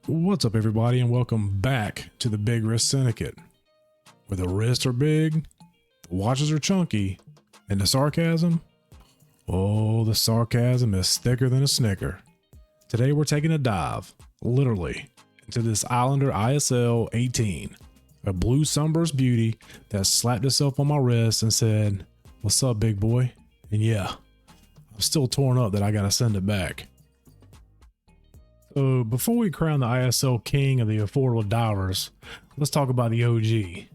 What's up, everybody, and welcome back to the Big Wrist Syndicate, where the wrists are big, the watches are chunky, and the sarcasm, oh, the sarcasm is thicker than a Snicker. Today we're taking a dive, literally, into this Islander ISL-18, a blue sunburst beauty that slapped itself on my wrist and said, "What's up, big boy?" And yeah, I'm still torn up that I gotta send it back. So before we crown the ISL king of the affordable divers, let's talk about the OG, the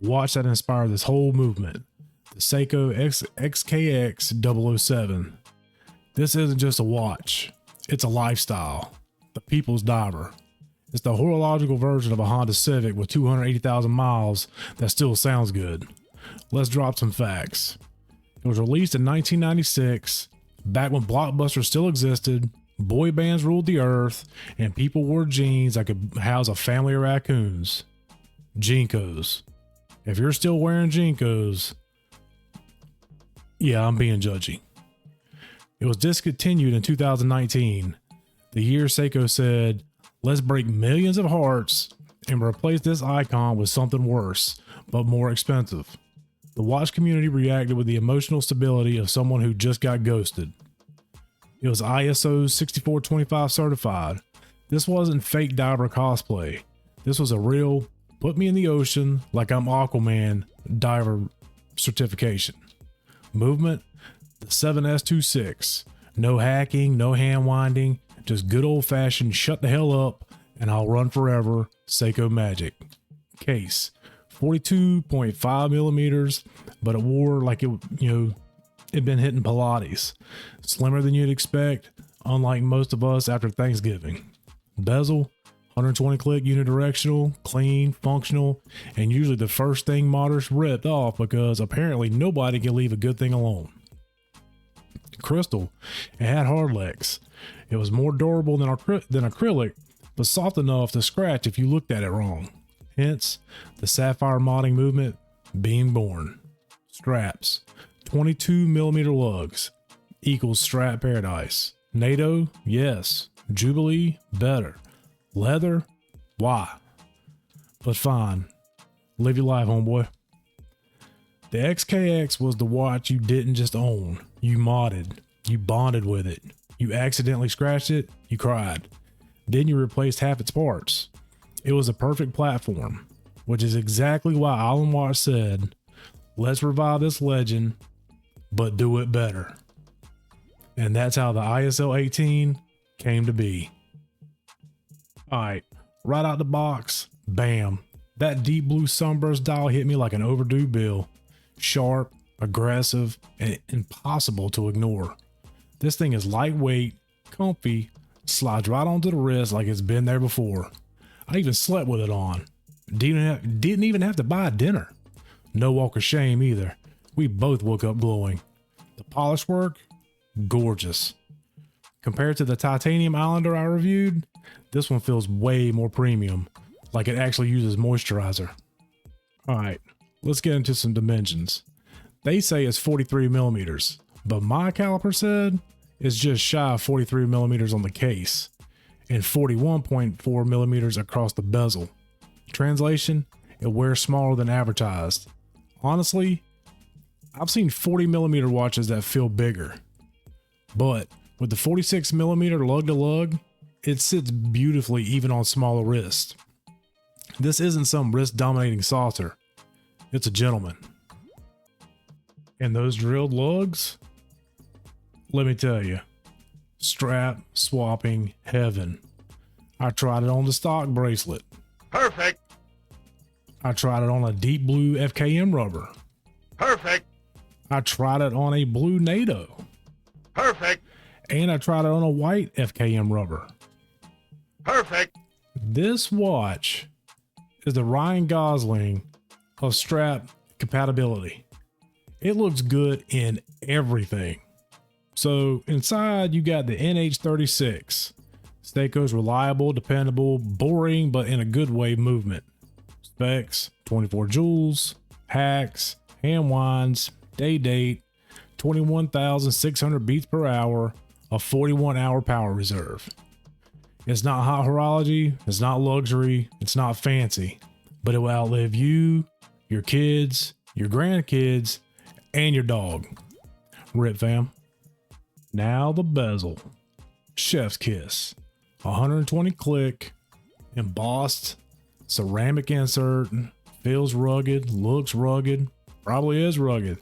watch that inspired this whole movement, the Seiko SKX 007. This isn't just a watch, it's a lifestyle, the people's diver. It's the horological version of a Honda Civic with 280,000 miles that still sounds good. Let's drop some facts. It was released in 1996, back when Blockbuster still existed. Boy bands ruled the earth, and people wore jeans that could house a family of raccoons. Jinkos. If you're still wearing Jinkos, yeah, I'm being judgy. It was discontinued in 2019, the year Seiko said, "Let's break millions of hearts and replace this icon with something worse, but more expensive." The watch community reacted with the emotional stability of someone who just got ghosted. It was ISO 6425 certified. This wasn't fake diver cosplay. This was a real, put me in the ocean like I'm Aquaman diver certification. Movement, the 7S26. No hacking, no hand winding, just good old fashioned shut the hell up and I'll run forever Seiko magic. Case, 42.5 millimeters, but it wore like it'd been hitting Pilates. Slimmer than you'd expect, unlike most of us after Thanksgiving. Bezel, 120 click unidirectional, clean, functional, and usually the first thing modders ripped off because apparently nobody can leave a good thing alone. Crystal, it had hard legs. It was more durable than acrylic, but soft enough to scratch if you looked at it wrong. Hence, the sapphire modding movement being born. Straps, 22 millimeter lugs equals strap paradise. NATO, yes. Jubilee, better. Leather, why? But fine, live your life, homeboy. The XKX was the watch you didn't just own, you modded, you bonded with it. You accidentally scratched it, you cried. Then you replaced half its parts. It was a perfect platform, which is exactly why Island Watch said, "Let's revive this legend, but do it better." And that's how the ISL-18 came to be. Alright, right out the box, bam. That deep blue sunburst dial hit me like an overdue bill. Sharp, aggressive, and impossible to ignore. This thing is lightweight, comfy, slides right onto the wrist like it's been there before. I even slept with it on. Didn't even have to buy dinner. No walk of shame either. We both woke up glowing. The polish work, gorgeous. Compared to the titanium Islander I reviewed, this one feels way more premium, like it actually uses moisturizer. Alright, let's get into some dimensions. They say it's 43 millimeters, but my caliper said it's just shy of 43 millimeters on the case, and 41.4 millimeters across the bezel. Translation, it wears smaller than advertised. Honestly, I've seen 40 millimeter watches that feel bigger, but with the 46 millimeter lug to lug, it sits beautifully even on smaller wrists. This isn't some wrist dominating saucer. It's a gentleman. And those drilled lugs, let me tell you, strap swapping heaven. I tried it on the stock bracelet. Perfect. I tried it on a deep blue FKM rubber. Perfect. I tried it on a blue NATO. Perfect. And I tried it on a white FKM rubber. Perfect. This watch is the Ryan Gosling of strap compatibility. It looks good in everything. So inside you got the NH36, Seiko's reliable, dependable, boring, but in a good way movement. Specs, 24 joules, hacks, hand winds, day date, 21,600 beats per hour, a 41-hour power reserve. It's not high horology, it's not luxury, it's not fancy, but it will outlive you, your kids, your grandkids, and your dog. Rip, fam. Now the bezel. Chef's kiss. 120 click, embossed, ceramic insert, feels rugged, looks rugged, probably is rugged.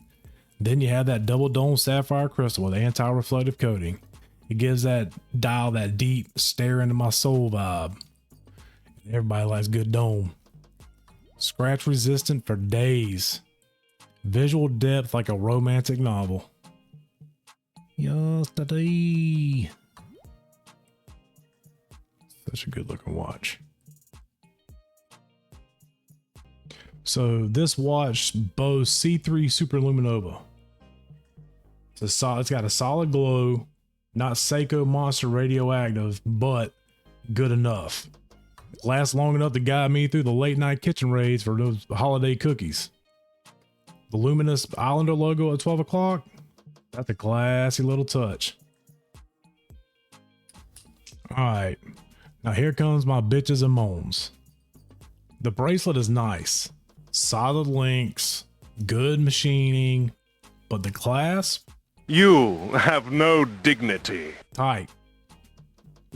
Then you have that double dome sapphire crystal with anti-reflective coating. It gives that dial that deep stare into my soul vibe. Everybody likes good dome. Scratch resistant for days. Visual depth like a romantic novel. Yesterday. Such a good looking watch. So this watch boasts C3 Superluminova. It's got a solid glow, not Seiko Monster radioactive, but good enough. It lasts long enough to guide me through the late night kitchen raids for those holiday cookies. The luminous Islander logo at 12 o'clock, that's a classy little touch. All right, now here comes my bitches and moans. The bracelet is nice, solid links, good machining, but the clasp, You have no dignity. tight.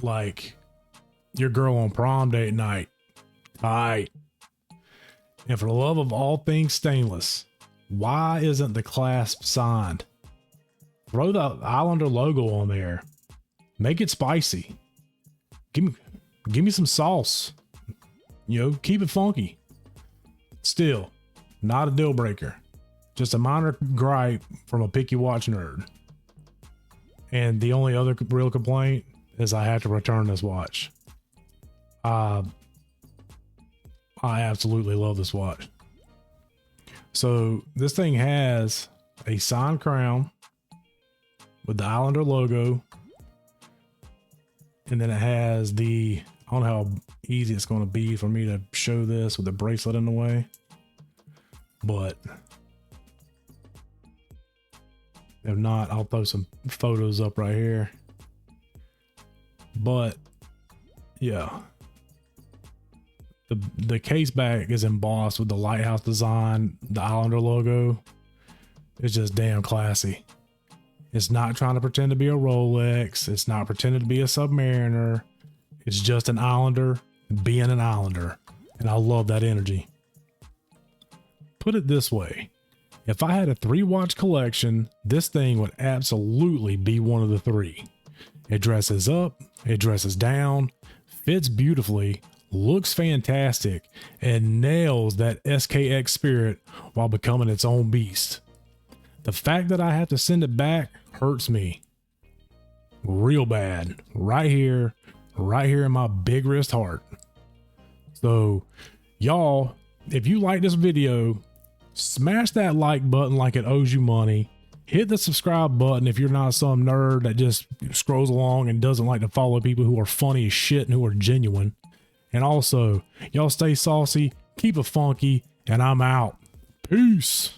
Like your girl on prom date night. Tight. And for the love of all things stainless, why isn't the clasp signed? Throw the Islander logo on there. Make it spicy. Give me some sauce. You know, keep it funky. Still, not a deal breaker. Just a minor gripe from a picky watch nerd. And the only other real complaint is I have to return this watch. I absolutely love this watch. So this thing has a signed crown with the Islander logo. And then it has I don't know how easy it's going to be for me to show this with the bracelet in the way. But if not, I'll throw some photos up right here. But yeah, the case back is embossed with the lighthouse design, the Islander logo. It's just damn classy. It's not trying to pretend to be a Rolex. It's not pretending to be a Submariner. It's just an Islander being an Islander. And I love that energy. Put it this way. If I had a 3-watch collection, this thing would absolutely be one of the 3. It dresses up, it dresses down, fits beautifully, looks fantastic, and nails that SKX spirit while becoming its own beast. The fact that I have to send it back hurts me real bad right here in my big wrist heart. So y'all, if you like this video, smash that like button like it owes you money. Hit the subscribe button if you're not some nerd that just scrolls along and doesn't like to follow people who are funny as shit and who are genuine. And also, y'all stay saucy, keep it funky, and I'm out. Peace.